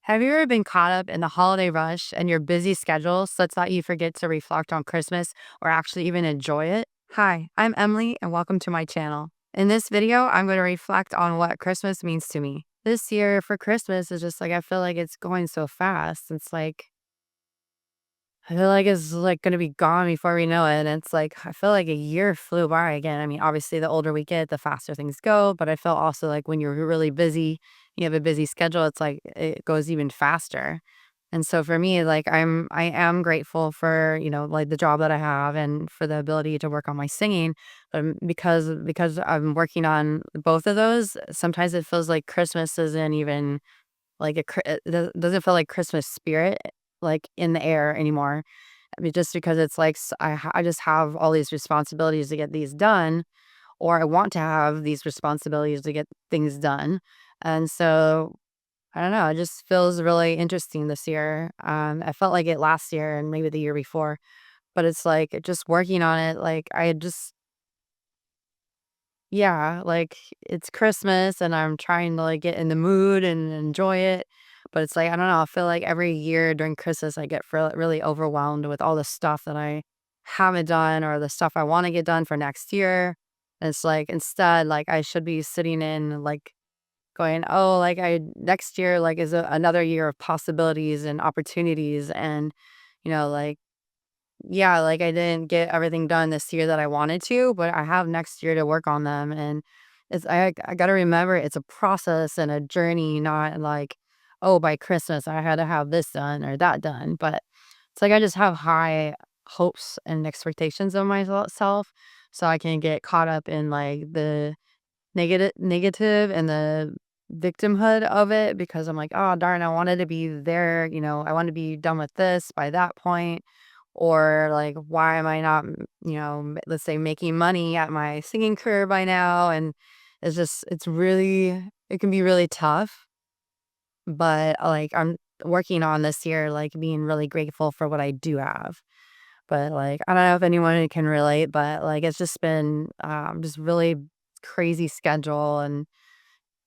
Have you ever been caught up in the holiday rush and your busy schedule such that you forget to reflect on Christmas or actually even enjoy it? Hi, I'm Emily and welcome to my channel. In this video, I'm going to reflect on what Christmas means to me. This year for Christmas is just like, I feel like it's going so fast. I feel like it's like going to be gone before we know it. And it's like, I feel like a year flew by again. I mean, obviously, the older we get, the faster things go. But I feel also like when you're really busy, you have a busy schedule, it's like it goes even faster. And so for me, like I am grateful for, like the job that I have and for the ability to work on my singing. Because I'm working on both of those, sometimes it feels like Christmas isn't even like it doesn't feel like Christmas spirit like in the air anymore. I mean, just because it's like I just have all these responsibilities to get these done, or I want to have these responsibilities to get things done, and so I don't know. It just feels really interesting this year. I felt like it last year and maybe the year before, but it's like just working on it. Like I just yeah, like it's Christmas and I'm trying to like get in the mood and enjoy it. But it's like, I don't know, I feel like every year during Christmas, I get really overwhelmed with all the stuff that I haven't done or the stuff I want to get done for next year. And it's like, instead, like I should be sitting in like going, oh, like next year, like is another year of possibilities and opportunities. And, like, yeah, like I didn't get everything done this year that I wanted to, but I have next year to work on them. And I got to remember it's a process and a journey, not like, oh, by Christmas I had to have this done or that done. But it's like I just have high hopes and expectations of myself, so I can get caught up in like the negative and the victimhood of it because I'm like, oh darn, I wanted to be there, I want to be done with this by that point. Or like, why am I not, let's say making money at my singing career by now? And it can be really tough. But like, I'm working on this year, like being really grateful for what I do have. But like, I don't know if anyone can relate, but like, it's just been just really crazy schedule. And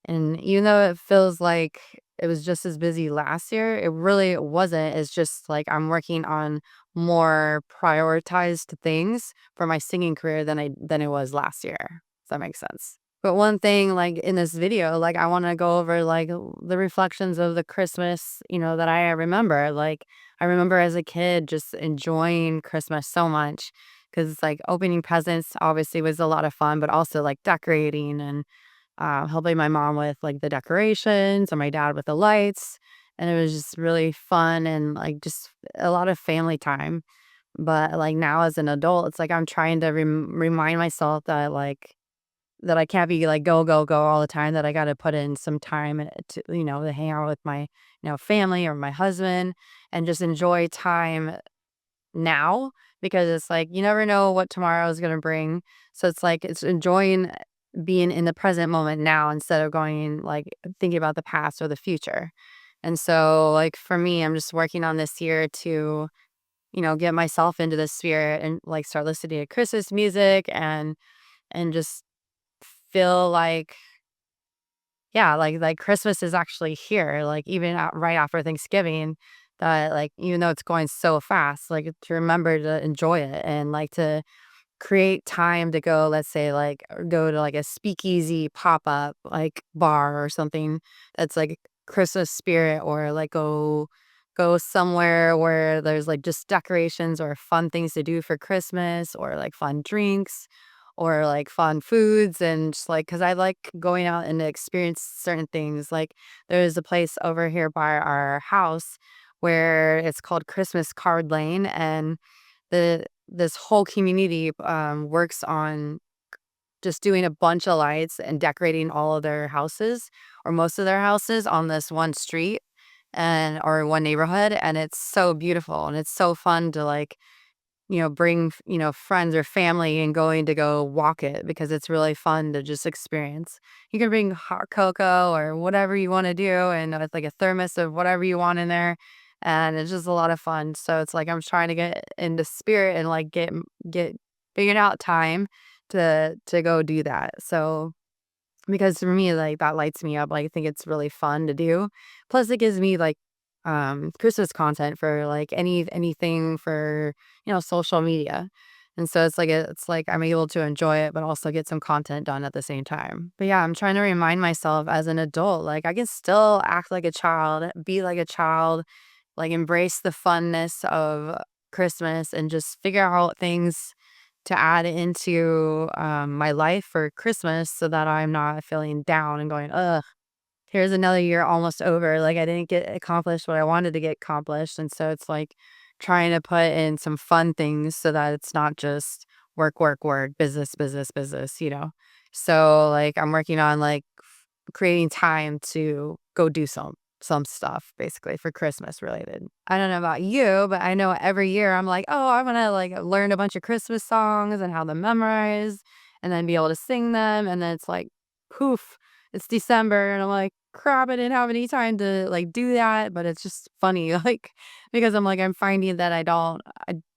even though it feels like it was just as busy last year, it really wasn't. It's just like I'm working on more prioritized things for my singing career than it was last year. Does that make sense? But one thing like in this video, like I want to go over like the reflections of the Christmas, that I remember. Like I remember as a kid just enjoying Christmas so much because it's like opening presents obviously was a lot of fun, but also like decorating and helping my mom with like the decorations and my dad with the lights. And it was just really fun and like just a lot of family time. But like now as an adult, it's like I'm trying to remind myself that that I can't be like go, go, go all the time, that I got to put in some time to hang out with my, family or my husband and just enjoy time now because it's like you never know what tomorrow is going to bring. So it's like it's enjoying being in the present moment now instead of going like thinking about the past or the future. And so like for me, I'm just working on this year to, get myself into the spirit and like start listening to Christmas music and just feel like yeah, like Christmas is actually here, like even right after Thanksgiving, that like even though it's going so fast, like to remember to enjoy it and like to create time to go, let's say, like, or go to, like, a speakeasy pop-up, like, bar or something that's, like, Christmas spirit or, like, go somewhere where there's, like, just decorations or fun things to do for Christmas or, like, fun drinks or, like, fun foods and just, like because I like going out and to experience certain things, like, there's a place over here by our house where it's called Christmas Card Lane, and this whole community, works on just doing a bunch of lights and decorating all of their houses or most of their houses on this one street and or one neighborhood, and it's so beautiful, and it's so fun to, like, bring, friends or family and going to go walk it because it's really fun to just experience. You can bring hot cocoa or whatever you wanna do and with, like, a thermos of whatever you want in there, and it's just a lot of fun. So it's like I'm trying to get into spirit and, like, get figuring out time to go do that. So because for me, like, that lights me up, like, I think it's really fun to do. Plus, it gives me, like, Christmas content for, like, anything for, social media. And so it's like I'm able to enjoy it, but also get some content done at the same time. But, yeah, I'm trying to remind myself as an adult, like, I can still act like a child, be like a child, like, embrace the funness of Christmas and just figure out things to add into, my life for Christmas so that I'm not feeling down and going, "Ugh, here's another year almost over." Like, I didn't get accomplished what I wanted to get accomplished, and so it's like trying to put in some fun things so that it's not just work, work, work, business, business, business, you know? So, like, I'm working on, like, creating time to go do some stuff basically for Christmas related. I don't know about you, but I know every year I'm like, "Oh, I'm gonna, like, learn a bunch of Christmas songs and have them memorized and then be able to sing them," and then it's like, poof, it's December, and I'm like, "Crap, I didn't have any time to, like, do that," but it's just funny, like, because I'm like, I'm finding that I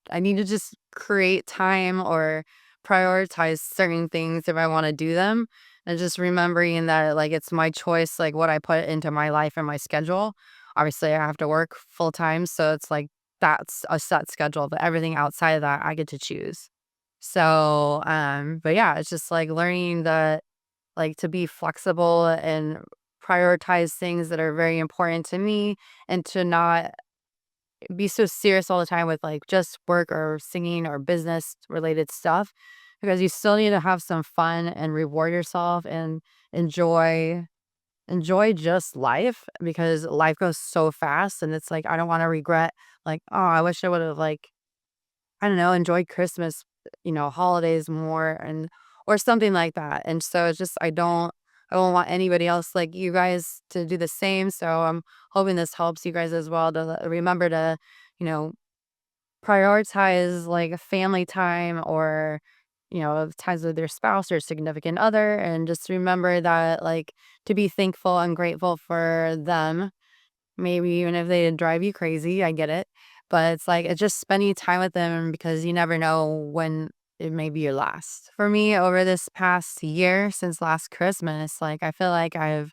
I need to just create time or prioritize certain things if I wanna do them, and just remembering that, like, it's my choice, like, what I put into my life and my schedule. Obviously, I have to work full time, so it's like that's a set schedule, but everything outside of that, I get to choose. So, but yeah, it's just like learning that, like, to be flexible and prioritize things that are very important to me and to not be so serious all the time with, like, just work or singing or business related stuff, because you still need to have some fun and reward yourself and enjoy just life, because life goes so fast, and it's like I don't want to regret, like, oh, I wish I would have, like, I don't know, enjoyed Christmas, holidays more, and or something like that. And so it's just I don't want anybody else like you guys to do the same. So I'm hoping this helps you guys as well to remember to, you know, prioritize like family time or, times with your spouse or significant other, and just remember that, like, to be thankful and grateful for them. Maybe even if they drive you crazy, I get it. But it's like, it's just spending time with them because you never know when it may be your last. For me, over this past year, since last Christmas, like, I feel like I've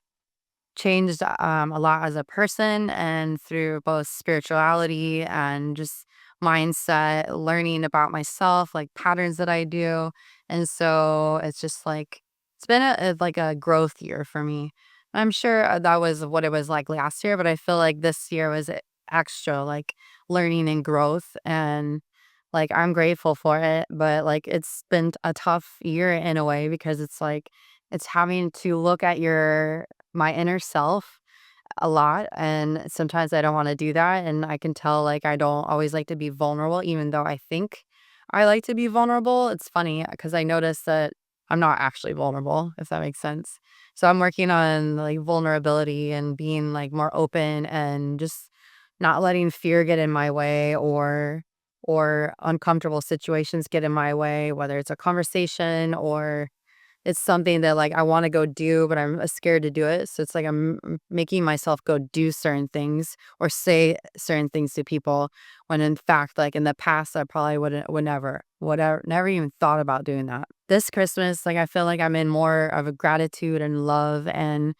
changed a lot as a person, and through both spirituality and just mindset, learning about myself, like patterns that I do. And so it's just like, it's been like a growth year for me. I'm sure that was what it was like last year, but I feel like this year was extra, like, learning and growth. And like, I'm grateful for it, but like, it's been a tough year in a way because it's like, it's having to look at my inner self a lot, and sometimes I don't wanna do that, and I can tell, like, I don't always like to be vulnerable even though I think I like to be vulnerable. It's funny because I notice that I'm not actually vulnerable, if that makes sense. So I'm working on, like, vulnerability and being, like, more open and just not letting fear get in my way, or uncomfortable situations get in my way, whether it's a conversation or it's something that, like, I wanna go do, but I'm scared to do it. So it's like I'm making myself go do certain things or say certain things to people when in fact, like, in the past, I probably never even thought about doing that. This Christmas, like, I feel like I'm in more of a gratitude and love and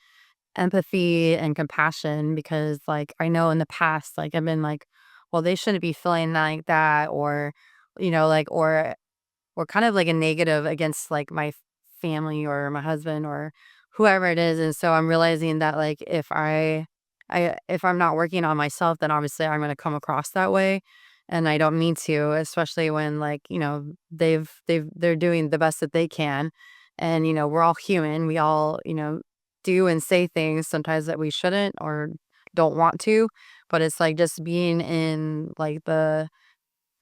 empathy and compassion, because, like, I know in the past, like, I've been like, "Well, they shouldn't be feeling like that," or, like, or kind of like a negative against like my family or my husband or whoever it is. And so I'm realizing that, like, if I'm not working on myself, then obviously I'm going to come across that way, and I don't mean to, especially when, like, they're doing the best that they can. And we're all human, we all, do and say things sometimes that we shouldn't or don't want to. But it's like just being in like the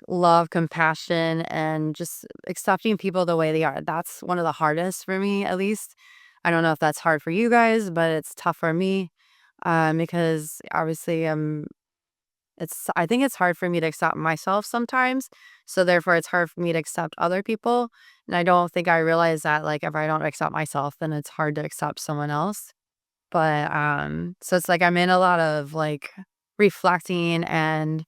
love, compassion, and just accepting people the way they are. That's one of the hardest for me, at least. I don't know if that's hard for you guys, but it's tough for me, because obviously, I think it's hard for me to accept myself sometimes. So therefore, it's hard for me to accept other people. And I don't think I realize that, like, if I don't accept myself, then it's hard to accept someone else. But so it's like I'm in a lot of like reflecting and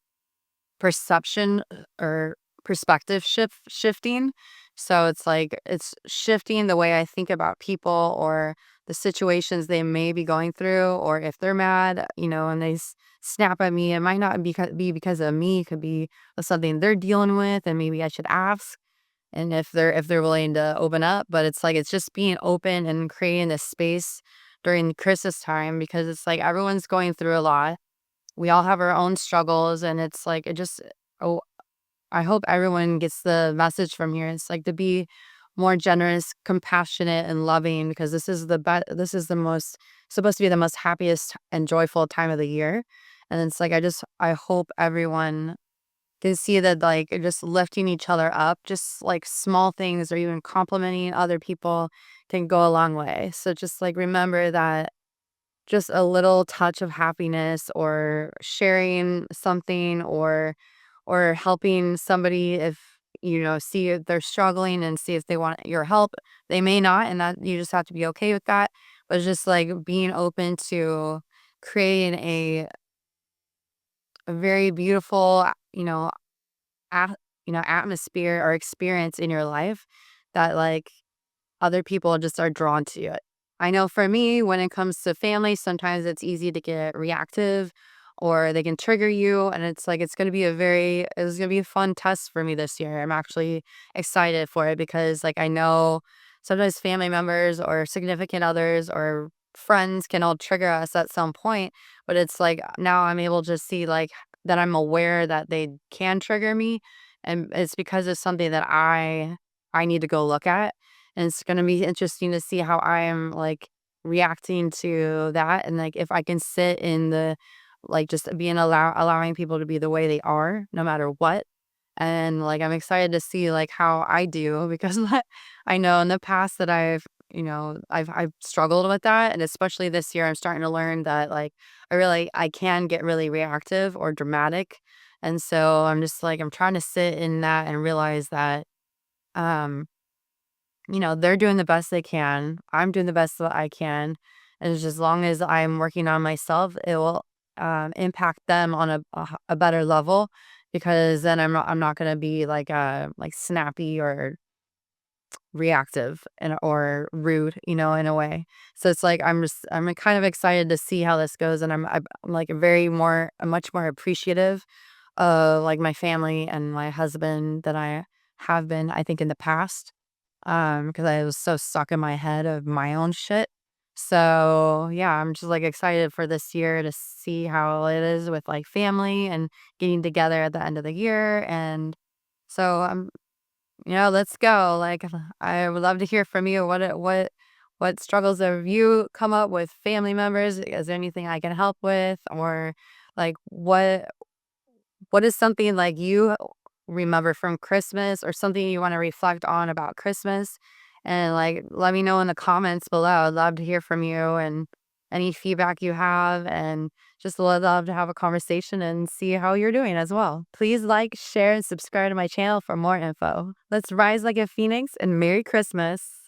perception, or perspective shifting. So it's like it's shifting the way I think about people or the situations they may be going through, or if they're mad, and they snap at me, it might not be because of me. It could be something they're dealing with, and maybe I should ask. And if they're willing to open up, but it's like it's just being open and creating this space during Christmas time because it's like everyone's going through a lot. We all have our own struggles, and it's like it just. Oh, I hope everyone gets the message from here. It's like to be more generous, compassionate, and loving because this is the most supposed to be the most happiest and joyful time of the year. And it's like I hope everyone can see that like just lifting each other up, just like small things or even complimenting other people can go a long way. So just like remember that just a little touch of happiness or sharing something or helping somebody if see if they're struggling and see if they want your help. They may not, and that you just have to be okay with that. But it's just like being open to creating a very beautiful at atmosphere or experience in your life that like other people just are drawn to it. I know for me, when it comes to family, sometimes it's easy to get reactive or they can trigger you. And it's like, it's going to be a fun test for me this year. I'm actually excited for it because, like, I know sometimes family members or significant others or friends can all trigger us at some point. But it's like now I'm able to see, like, that I'm aware that they can trigger me. And it's because of something that I need to go look at, and it's gonna be interesting to see how I am, like, reacting to that and, like, if I can sit in the like, just being allowing people to be the way they are no matter what, and, like, I'm excited to see, like, how I do because I know in the past that I've struggled with that, and especially this year, I'm starting to learn that, like, I can get really reactive or dramatic, and so I'm just, like, I'm trying to sit in that and realize that, um they're doing the best they can. I'm doing the best that I can. And it's just as long as I'm working on myself, it will impact them on a better level because then I'm not going to be like snappy or reactive and or rude, in a way. So it's like I'm kind of excited to see how this goes, and I'm like much more appreciative of like my family and my husband than I have been, I think, in the past because I was so stuck in my head of my own shit. So, yeah, I'm just, like, excited for this year to see how it is with, like, family and getting together at the end of the year, and so, let's go, like, I would love to hear from you. What struggles have you come up with family members? Is there anything I can help with? Or, like, what is something like you remember from Christmas or something you want to reflect on about Christmas? And like, let me know in the comments below. I'd love to hear from you and any feedback you have, and just would love to have a conversation and see how you're doing as well. Please like, share, and subscribe to my channel for more info. Let's rise like a phoenix and Merry Christmas.